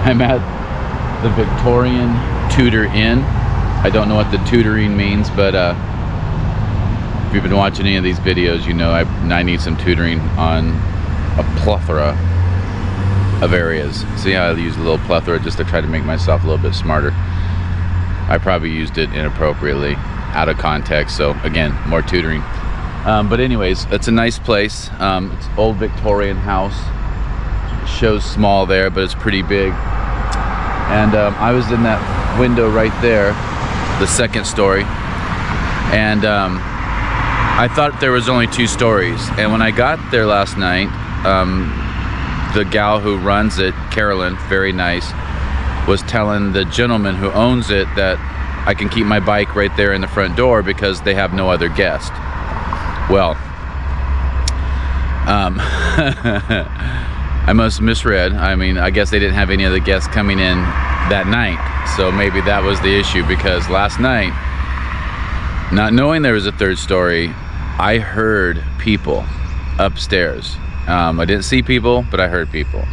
I'm at the Victorian Tudor Inn. I don't know what the tutoring means, but if you've been watching any of these videos, you know I need some tutoring on a plethora of areas. See how I use a little plethora just to try to make myself a little bit smarter. I probably used it inappropriately, out of context, so again, more tutoring. But anyways, it's a nice place. It's old Victorian house. It shows small there, but it's pretty big. And I was in that window right there, the second story, and I thought there was only 2 stories. And when I got there last night, the gal who runs it, Carolyn, very nice, was telling the gentleman who owns it that I can keep my bike right there in the front door because they have no other guest. Well, I must have misread. I mean, I guess they didn't have any other guests coming in that night, so maybe that was the issue, because last night, not knowing there was a 3rd story, I heard people upstairs. I didn't see people, but I heard people,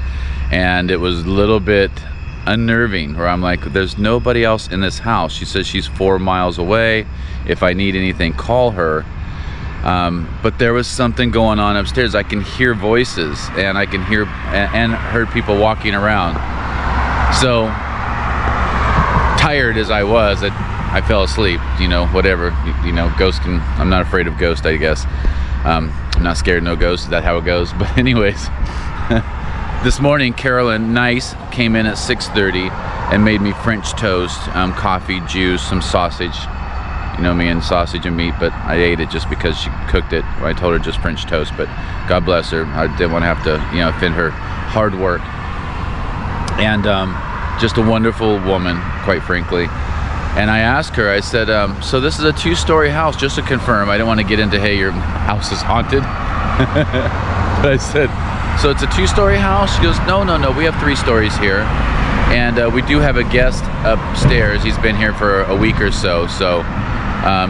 and it was a little bit unnerving, where I'm like, there's nobody else in this house. She says she's 4 miles away. If I need anything, call her. But there was something going on upstairs. I can hear voices, and I can hear and heard people walking around. So tired as I was, I fell asleep. You know, whatever. You know, ghosts can. I'm not afraid of ghosts, I guess. I'm not scared of no ghosts. Is that how it goes? But anyways, this morning Carolyn, nice, came in at 6:30 and made me French toast, coffee, juice, some sausage. You know me and sausage and meat, but I ate it just because she cooked it. I told her just French toast, but God bless her. I didn't want to have to, you know, offend her hard work. And just a wonderful woman, quite frankly. And I asked her, I said, so this is a 2-story house, just to confirm. I didn't want to get into, hey, your house is haunted. But I said, so it's a 2-story house? She goes, no, we have 3 stories here. And we do have a guest upstairs. He's been here for a week or so. So,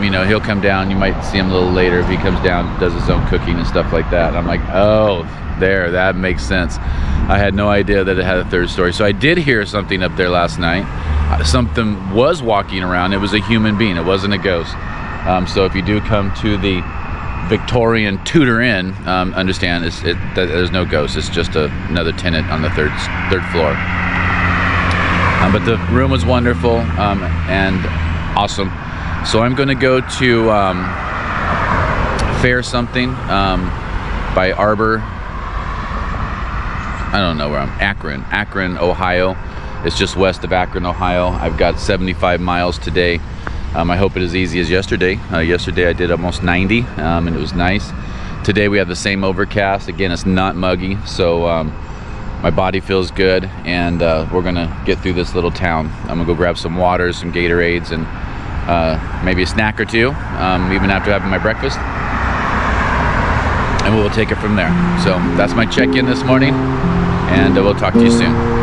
you know, he'll come down. You might see him a little later if he comes down, does his own cooking and stuff like that. I'm like, oh, there, that makes sense. I had no idea that it had a 3rd story. So I did hear something up there last night. Something was walking around. It was a human being. It wasn't a ghost. So if you do come to the Victorian Tudor Inn, understand there's no ghost. It's just another tenant on the third floor. But the room was wonderful and awesome. So I'm going to go to Fair something by Arbor. I don't know where I'm. Akron, Ohio. It's just west of Akron, Ohio. I've got 75 miles today. I hope it is easy as yesterday. Yesterday I did almost 90, and it was nice. Today we have the same overcast. Again, it's not muggy, so my body feels good, and we're gonna get through this little town. I'm gonna go grab some water, some Gatorades, and maybe a snack or two, even after having my breakfast. And we'll take it from there. So that's my check-in this morning, and we'll talk to you soon.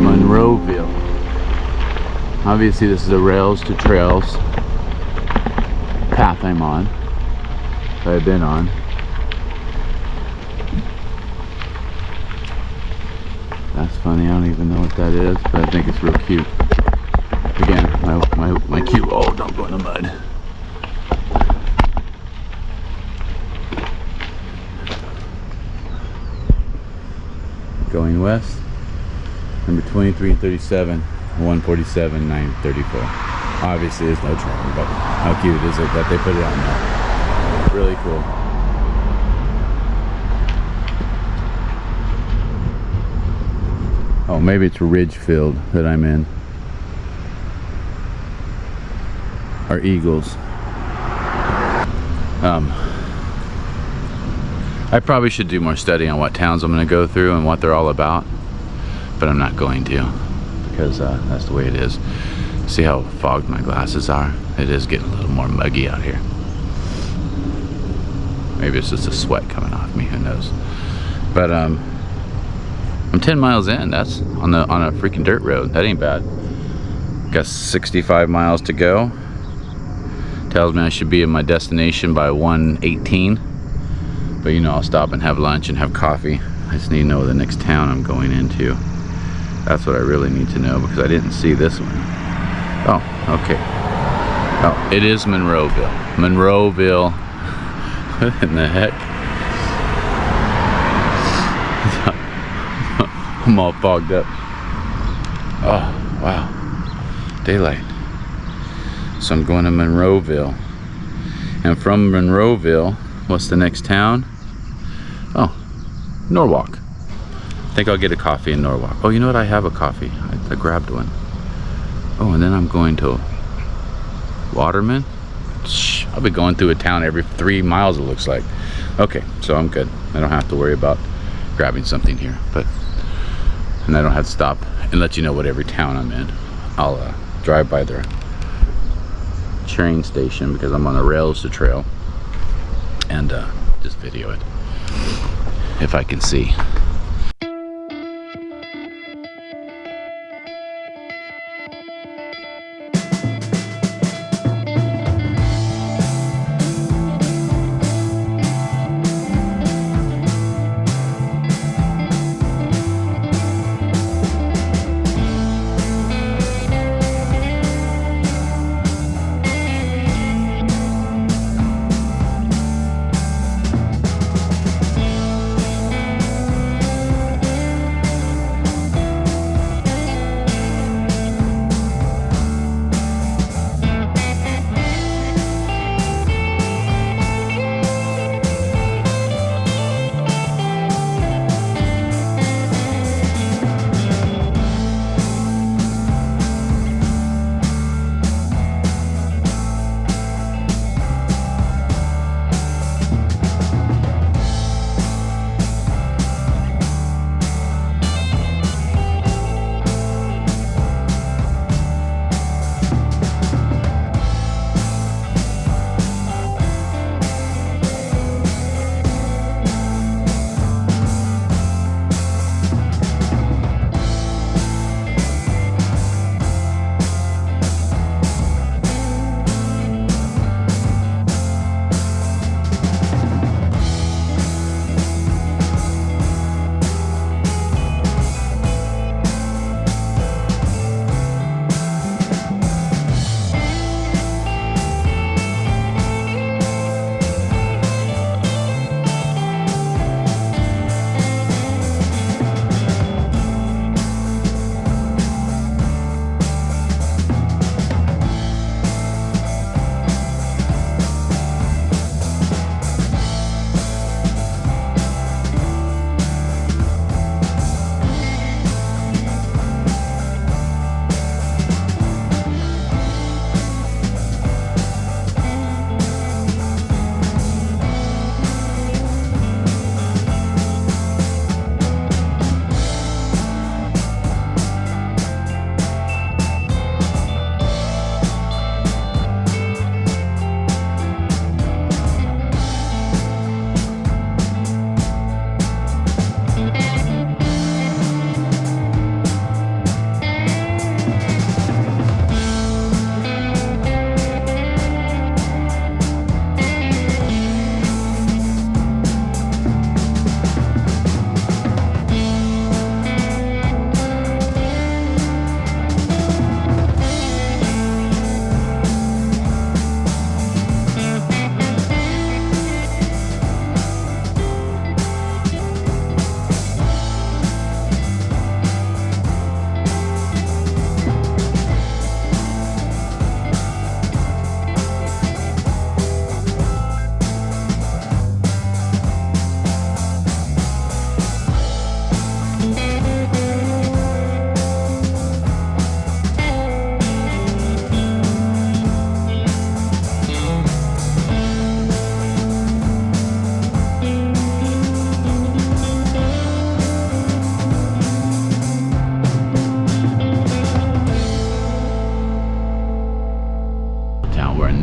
Monroeville. Obviously this is a rails to trails path I'm on, that I've been on. That's funny, I don't even know what that is, but I think it's real cute. Again, my cute, oh, don't go in the mud. Going west, number 23 and 37, 147, 934. Obviously there's no train, but how cute is it that they put it on there. Really cool. Oh, maybe it's Ridgefield that I'm in. Or Eagles. I probably should do more study on what towns I'm going to go through and what they're all about, but I'm not going to, because that's the way it is. See how fogged my glasses are? It is getting a little more muggy out here. Maybe it's just the sweat coming off me, who knows. But I'm 10 miles in. That's on a freaking dirt road. That ain't bad. Got 65 miles to go. Tells me I should be in my destination by 1:18. But you know, I'll stop and have lunch and have coffee. I just need to know the next town I'm going into. That's what I really need to know, because I didn't see this one. Oh, okay. Oh, it is Monroeville. Monroeville. What in the heck? I'm all fogged up. Oh, wow. Daylight. So I'm going to Monroeville. And from Monroeville, what's the next town? Oh, Norwalk. I think I'll get a coffee in Norwalk. Oh, you know what? I have a coffee. I grabbed one. Oh, and then I'm going to Waterman. I'll be going through a town every 3 miles, it looks like. Okay, so I'm good. I don't have to worry about grabbing something here. And I don't have to stop and let you know what every town I'm in. I'll drive by their train station, because I'm on a rails to trail, and just video it if I can see.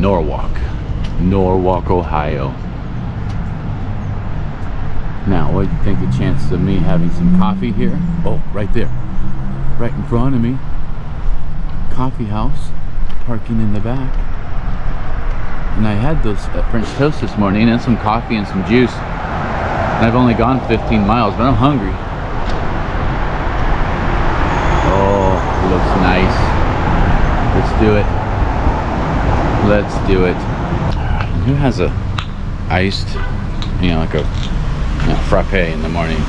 Norwalk, Ohio. Now, what do you think the chances of me having some coffee here? Oh, right there, right in front of me. Coffee house, parking in the back. And I had those French toast this morning and some coffee and some juice. And I've only gone 15 miles, but I'm hungry. Oh, it looks nice. Let's do it. Let's do it. Who has a iced, like a frappe in the morning?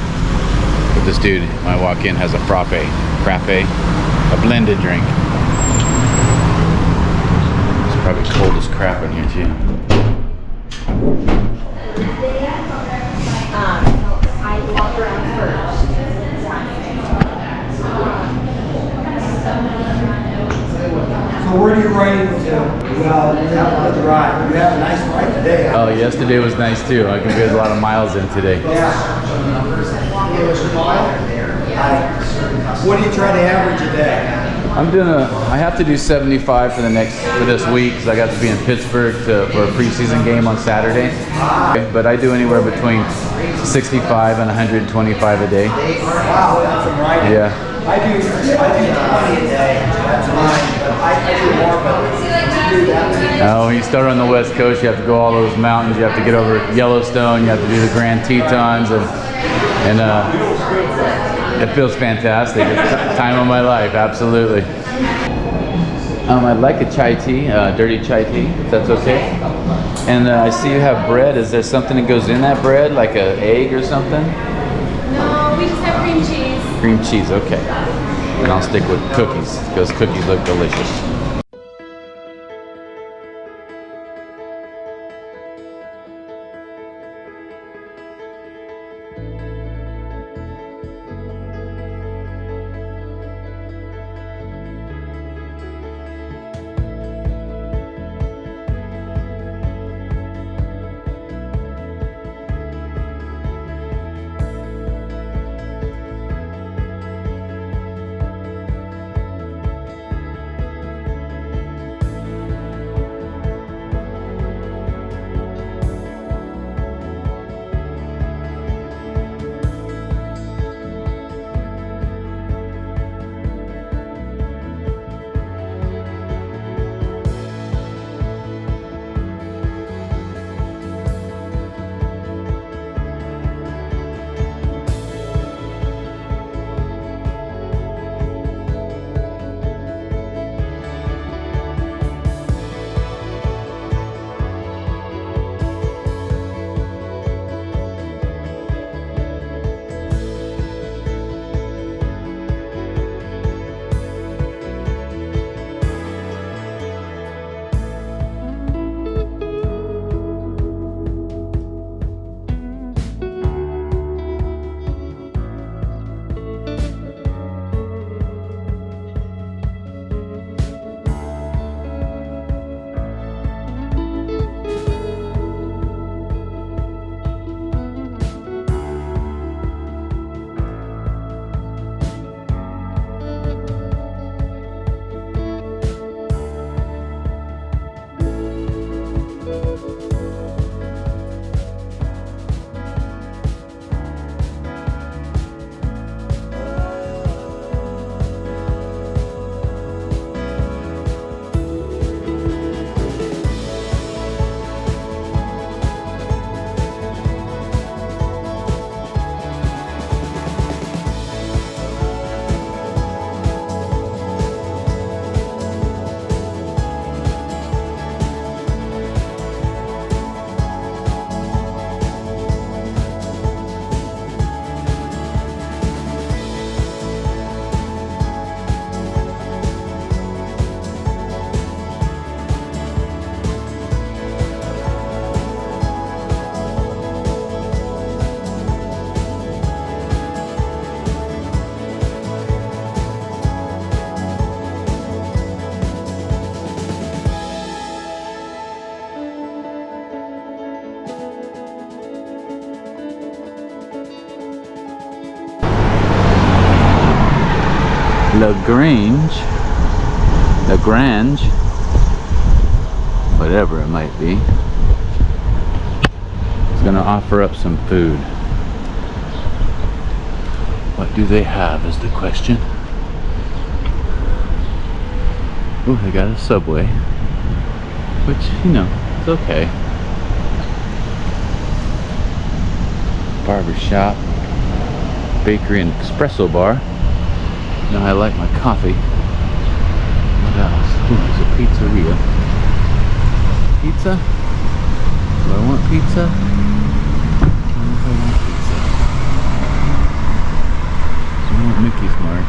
But this dude, when I walk in, has a frappe, a blended drink. It's probably cold as crap in here too. I walk around first. So where are you riding to? Well, have a ride. You have a nice ride today. Oh, yesterday was nice too. I can get a lot of miles in today. Yeah. What do you try to average a day? I have to do 75 for this week because I got to be in Pittsburgh for a preseason game on Saturday. But I do anywhere between 65 and 125 a day. Wow, that's some riding. Yeah. I do 20 a day. That's mine. But I do more, but do that. When you start on the West Coast, you have to go all those mountains. You have to get over Yellowstone. You have to do the Grand Tetons, and it feels fantastic. It's the time of my life, absolutely. I'd like a chai tea, dirty chai tea, if that's okay. And I see you have bread. Is there something that goes in that bread, like an egg or something? No, we just have cream cheese. Cream cheese, okay. And I'll stick with cookies, because cookies look delicious. Lagrange whatever it might be. It's gonna offer up some food. What do they have is the question. Oh, they got a Subway, which, you know, it's okay. Barber shop, bakery and espresso bar. You know, I like my coffee. What else? Ooh, there's a pizzeria. Pizza? Do I want pizza? I don't know if I want pizza. I want Mickey's Mart.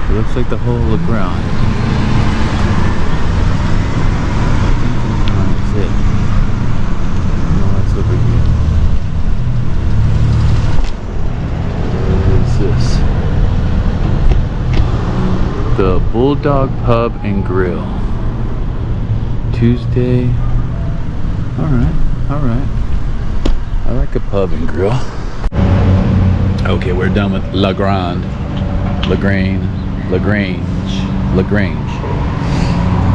It looks like the whole LeGrand. I think that's it. No, that's over here. This the Bulldog Pub and Grill. Tuesday. Alright. I like a pub and grill. Okay, we're done with LaGrange.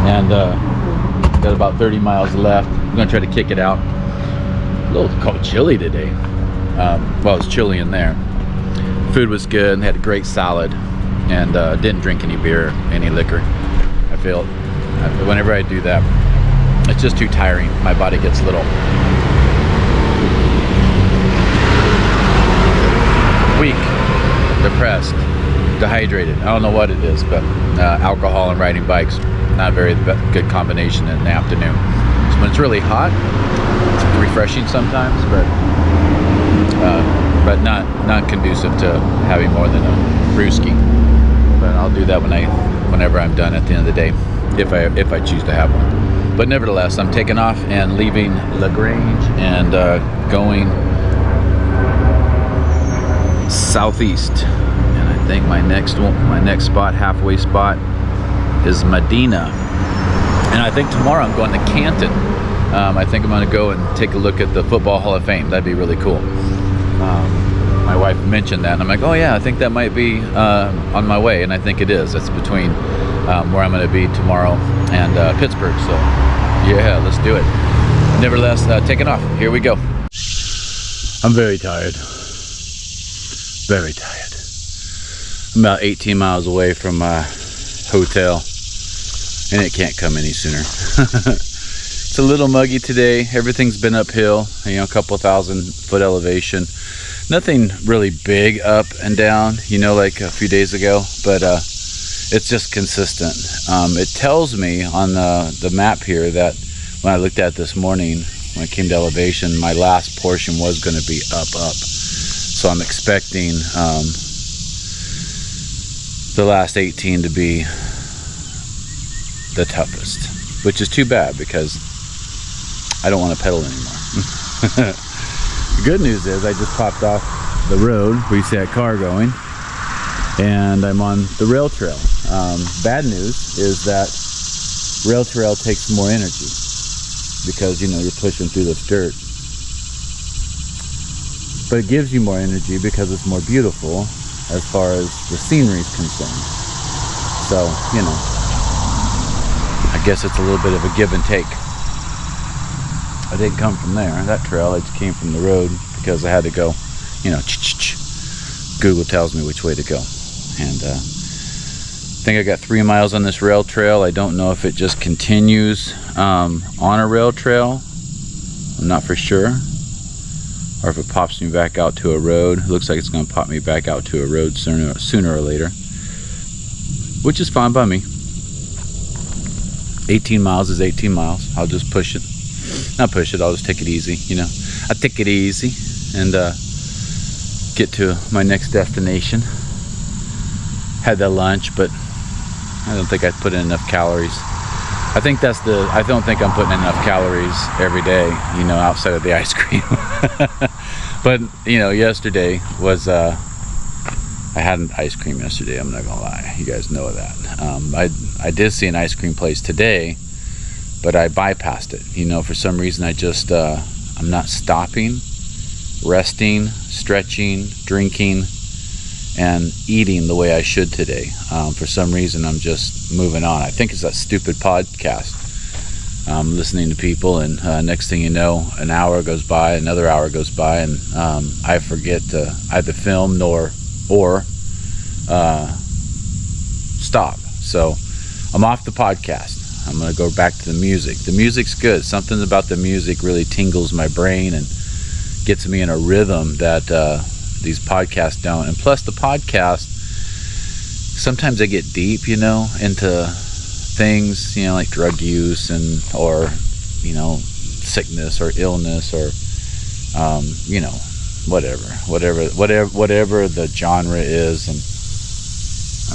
And got about 30 miles left. I'm gonna try to kick it out. A little cold, chilly today. Well, it's chilly in there. Food was good and had a great salad, and didn't drink any beer, any liquor. I feel whenever I do that, it's just too tiring. My body gets a little weak, depressed, dehydrated. I don't know what it is, but alcohol and riding bikes, not a very good combination in the afternoon. So when it's really hot, it's refreshing sometimes, but not conducive to having more than a brewski. But I'll do that whenever I'm done at the end of the day, if I choose to have one. But nevertheless, I'm taking off and leaving LaGrange and going southeast. And I think my next spot, halfway spot, is Medina. And I think tomorrow I'm going to Canton. I think I'm going to go and take a look at the Football Hall of Fame. That'd be really cool. My wife mentioned that, and I'm like, oh yeah, I think that might be on my way, and I think it is. It's between where I'm going to be tomorrow and Pittsburgh, so yeah, let's do it. Nevertheless, taking off. Here we go. I'm very tired. Very tired. I'm about 18 miles away from my hotel, and it can't come any sooner. It's a little muggy today. Everything's been uphill, you know, a couple 1,000-foot elevation. Nothing really big up and down, you know, like a few days ago, but it's just consistent. It tells me on the map here that when I looked at this morning, when it came to elevation, my last portion was going to be up. So I'm expecting the last 18 to be the toughest, which is too bad because I don't want to pedal anymore. The good news is I just popped off the road where you see that car going, and I'm on the rail trail. Bad news is that rail trail takes more energy because, you know, you're pushing through this dirt. But it gives you more energy because it's more beautiful as far as the scenery is concerned. So, you know, I guess it's a little bit of a give and take. I didn't come from there, that trail. I just came from the road because I had to go, you know, Google tells me which way to go. And I think I got 3 miles on this rail trail. I don't know if it just continues on a rail trail. I'm not for sure. Or if it pops me back out to a road. It looks like it's going to pop me back out to a road sooner or later, which is fine by me. 18 miles is 18 miles. I'll just push it. Not push it, I'll just take it easy, you know. I take it easy and get to my next destination. Had that lunch, but I don't think I put in enough calories. I don't think I'm putting in enough calories every day, you know, outside of the ice cream. But, you know, yesterday was, I had an ice cream yesterday, I'm not gonna lie. You guys know that. I did see an ice cream place today, but I bypassed it. You know, for some reason I just, I'm not stopping, resting, stretching, drinking, and eating the way I should today. For some reason I'm just moving on. I think it's that stupid podcast. listening to people, and next thing you know, an hour goes by, another hour goes by, and I forget to either film or stop. So I'm off the podcast. I'm going to go back to the music. The music's good. Something about the music really tingles my brain and gets me in a rhythm that these podcasts don't. And plus the podcast, sometimes I get deep, into things, like drug use or sickness or illness or whatever the genre is, and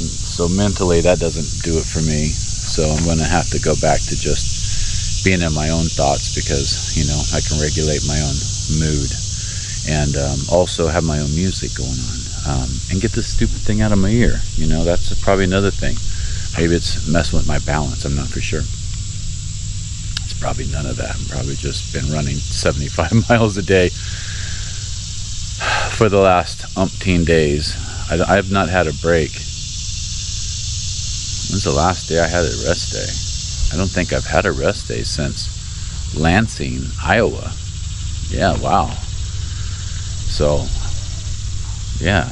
so mentally that doesn't do it for me. So I'm going to have to go back to just being in my own thoughts, because I can regulate my own mood, and also have my own music going on, and get this stupid thing out of my ear. That's probably another thing. Maybe it's messing with my balance. I'm not for sure. It's probably none of that. I've probably just been running 75 miles a day for the last umpteen days. I have not had a break. When's the last day I had a rest day? I don't think I've had a rest day since Lansing, Iowa. Yeah, wow. So, yeah.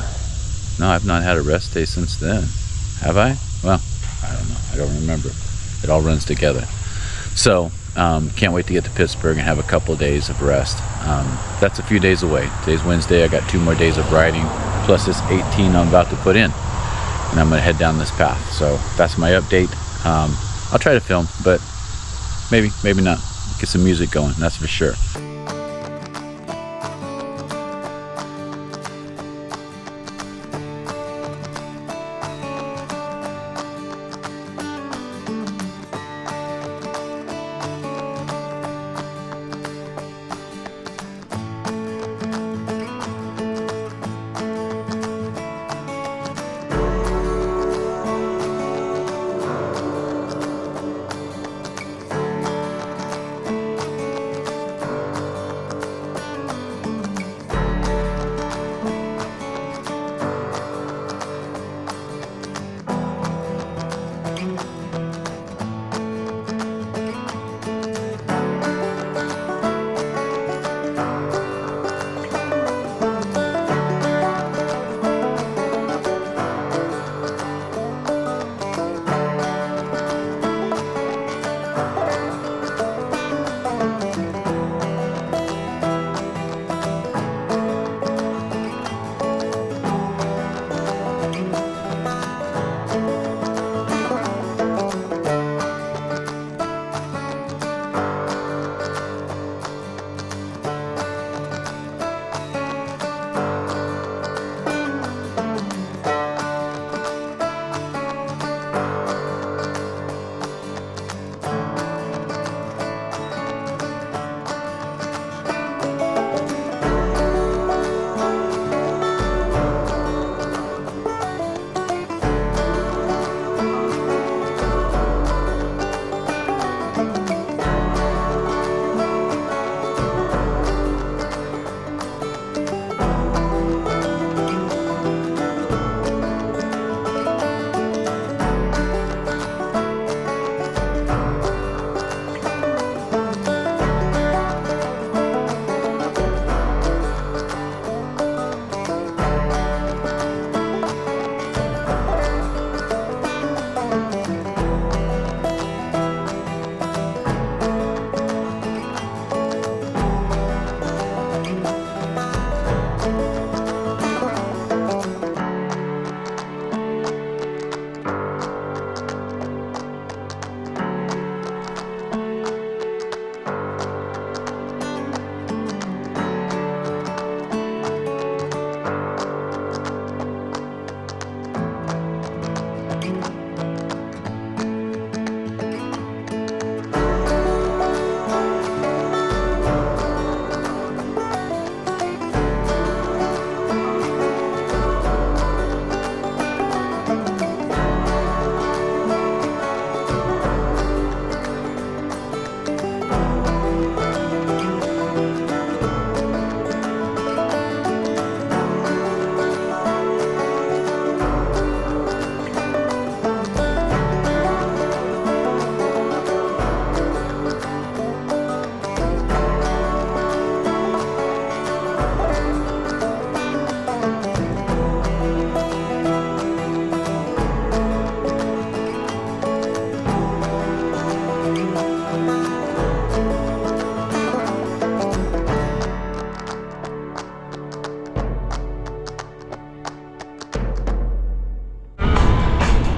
No, I've not had a rest day since then. Have I? Well, I don't know. I don't remember. It all runs together. So, can't wait to get to Pittsburgh and have a couple of days of rest. That's a few days away. Today's Wednesday. I got 2 more days of riding, plus this 18 I'm about to put in. And I'm going to head down this path. So that's my update. I'll try to film, but maybe not. Get some music going, that's for sure.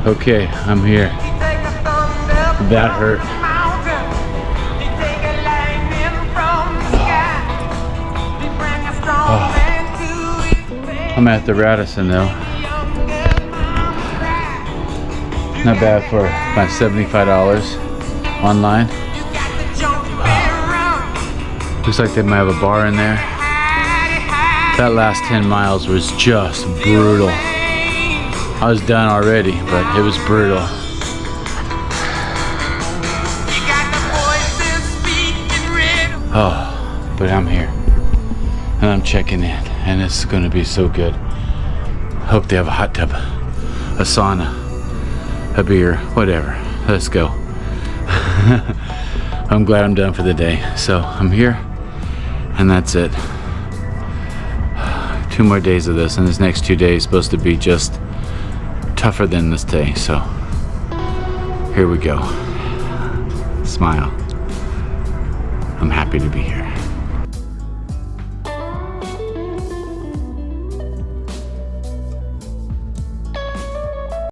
Okay, I'm here. That hurt. Oh. I'm at the Radisson though. Not bad for about $75 online. Looks like they might have a bar in there. That last 10 miles was just brutal. I was done already, but it was brutal. Oh, but I'm here. And I'm checking in. And it's gonna be so good. Hope they have a hot tub, a sauna, a beer, whatever. Let's go. I'm glad I'm done for the day. So I'm here, and that's it. 2 more days of this, and this next 2 days supposed to be just tougher than this day. So here we go. Smile. I'm happy to be here.